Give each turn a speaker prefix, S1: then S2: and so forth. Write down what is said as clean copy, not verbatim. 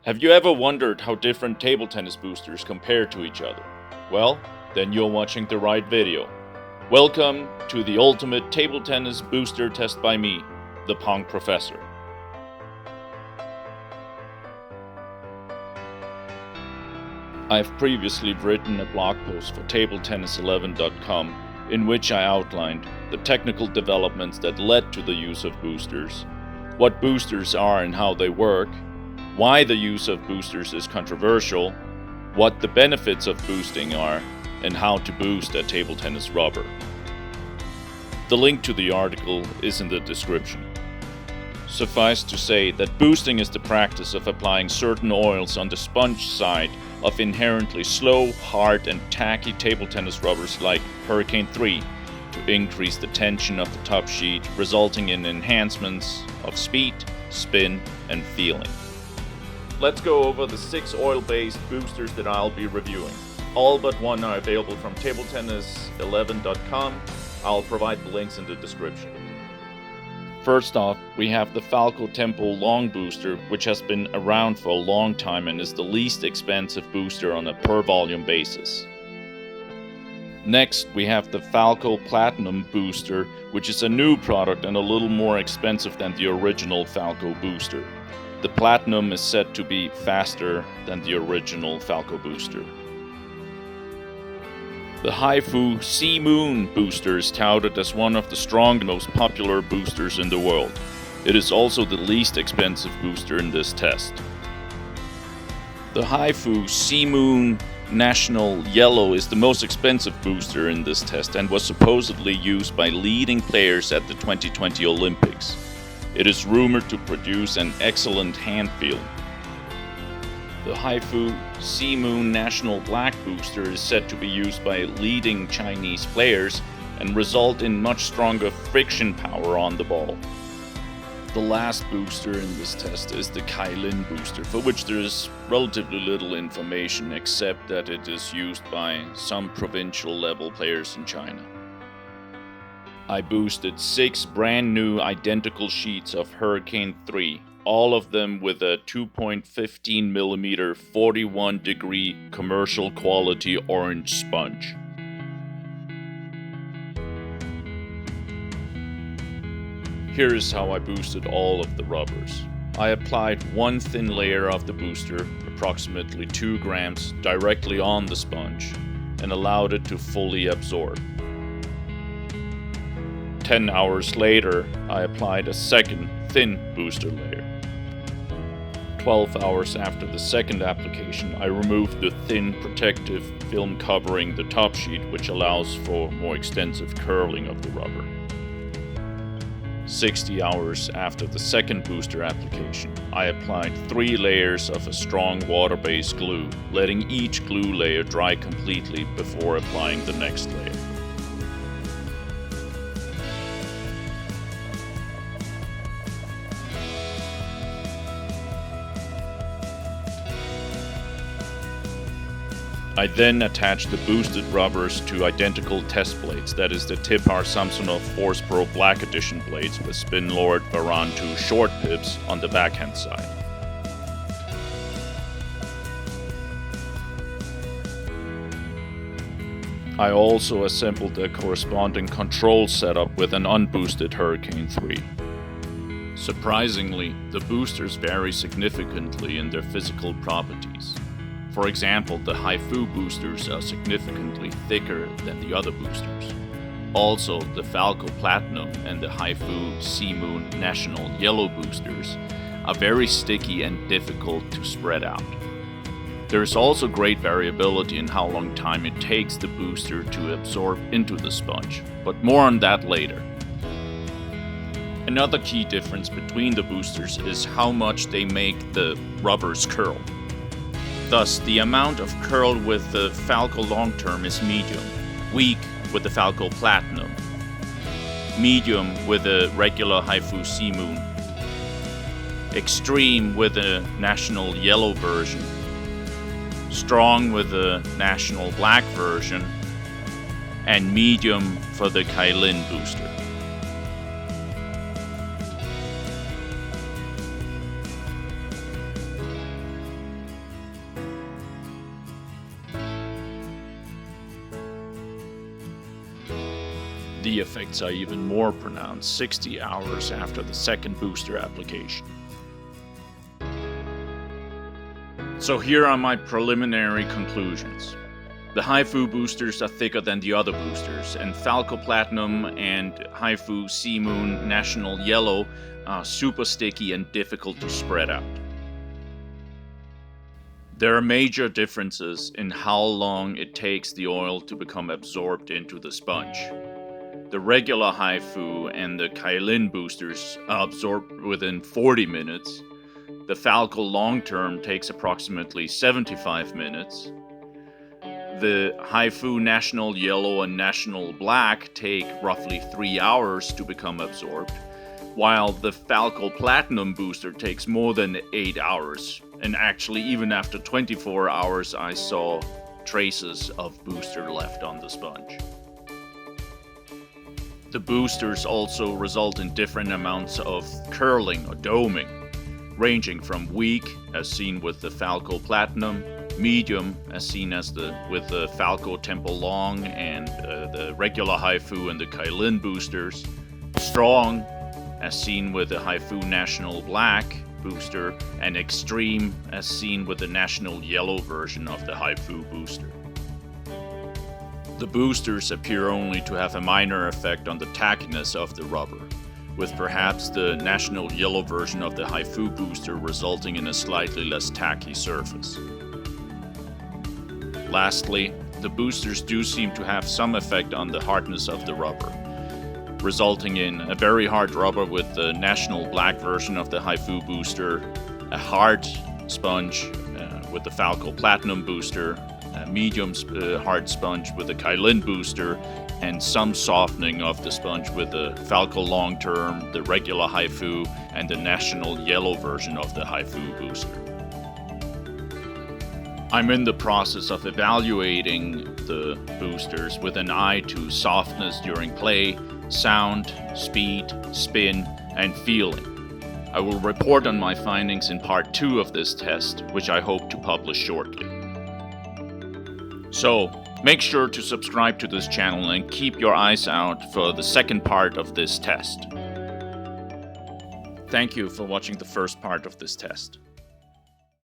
S1: Have you ever wondered how different table tennis boosters compare to each other? Well, then you're watching the right video. Welcome to the ultimate table tennis booster test by me, the Pong Professor. I've previously written a blog post for tabletennis11.com in which I outlined the technical developments that led to the use of boosters, what boosters are and how they work, why the use of boosters is controversial, what the benefits of boosting are, and how to boost a table tennis rubber. The link to the article is in the description. Suffice to say that boosting is the practice of applying certain oils on the sponge side of inherently slow, hard, and tacky table tennis rubbers like Hurricane 3 to increase the tension of the top sheet, resulting in enhancements of speed, spin, and feeling. Let's go over the 6 oil-based boosters that I'll be reviewing. All but one are available from tabletennis11.com. I'll provide the links in the description. First off, we have the Falco Tempo Long Booster, which has been around for a long time and is the least expensive booster on a per volume basis. Next, we have the Falco Platinum Booster, which is a new product and a little more expensive than the original Falco booster. The Platinum is said to be faster than the original Falco booster. The Haifu Sea Moon booster is touted as one of the strongest and most popular boosters in the world. It is also the least expensive booster in this test. The Haifu Sea Moon National Yellow is the most expensive booster in this test and was supposedly used by leading players at the 2020 Olympics. It is rumored to produce an excellent hand feel. The Haifu Sea Moon National Black Booster is said to be used by leading Chinese players and result in much stronger friction power on the ball. The last booster in this test is the Kailin booster, for which there is relatively little information except that it is used by some provincial level players in China. I boosted 6 brand new identical sheets of Hurricane 3, all of them with a 2.15mm 41 degree commercial quality orange sponge. Here is how I boosted all of the rubbers. I applied one thin layer of the booster, approximately 2 grams, directly on the sponge and allowed it to fully absorb. 10 hours later, I applied a second thin booster layer. 12 hours after the second application, I removed the thin protective film covering the top sheet, which allows for more extensive curling of the rubber. 60 hours after the second booster application, I applied 3 layers of a strong water-based glue, letting each glue layer dry completely before applying the next layer. I then attached the boosted rubbers to identical test blades, that is the Tipar Samsonov Force Pro Black Edition blades with Spinlord Varan 2 short pips on the backhand side. I also assembled a corresponding control setup with an unboosted Hurricane 3. Surprisingly, the boosters vary significantly in their physical properties. For example, the Haifu boosters are significantly thicker than the other boosters. Also, the Falco Platinum and the Haifu Sea Moon National Yellow boosters are very sticky and difficult to spread out. There is also great variability in how long time it takes the booster to absorb into the sponge, but more on that later. Another key difference between the boosters is how much they make the rubbers curl. Thus, the amount of curl with the Falco Long Term is medium, weak with the Falco Platinum, medium with the regular Haifu Sea Moon, extreme with the National Yellow version, strong with the National Black version, and medium for the Kailin booster. The effects are even more pronounced 60 hours after the second booster application. So here are my preliminary conclusions. The HIFU boosters are thicker than the other boosters, and Falco Platinum and HIFU Sea Moon National Yellow are super sticky and difficult to spread out. There are major differences in how long it takes the oil to become absorbed into the sponge. The regular HIFU and the Kailin boosters are absorbed within 40 minutes. The Falco Long Term takes approximately 75 minutes. The HIFU National Yellow and National Black take roughly 3 hours to become absorbed, while the Falco Platinum booster takes more than 8 hours. And actually, even after 24 hours, I saw traces of booster left on the sponge. The boosters also result in different amounts of curling or doming, ranging from weak, as seen with the Falco Platinum, medium, as seen with the Falco Tempo Long and the regular HIFU and the Kailin boosters, strong, as seen with the HIFU National Black booster, and extreme, as seen with the National Yellow version of the HIFU booster. The boosters appear only to have a minor effect on the tackiness of the rubber, with perhaps the National Yellow version of the HIFU booster resulting in a slightly less tacky surface. Lastly, the boosters do seem to have some effect on the hardness of the rubber, resulting in a very hard rubber with the National Black version of the HIFU booster, a hard sponge with the Falco Platinum booster, a medium hard sponge with the Kailin booster, and some softening of the sponge with the Falco Long Term, the regular HIFU, and the National Yellow version of the HIFU booster. I'm in the process of evaluating the boosters with an eye to softness during play, sound, speed, spin, and feeling. I will report on my findings in part 2 of this test, which I hope to publish shortly. So, make sure to subscribe to this channel and keep your eyes out for the second part of this test. Thank you for watching the first part of this test.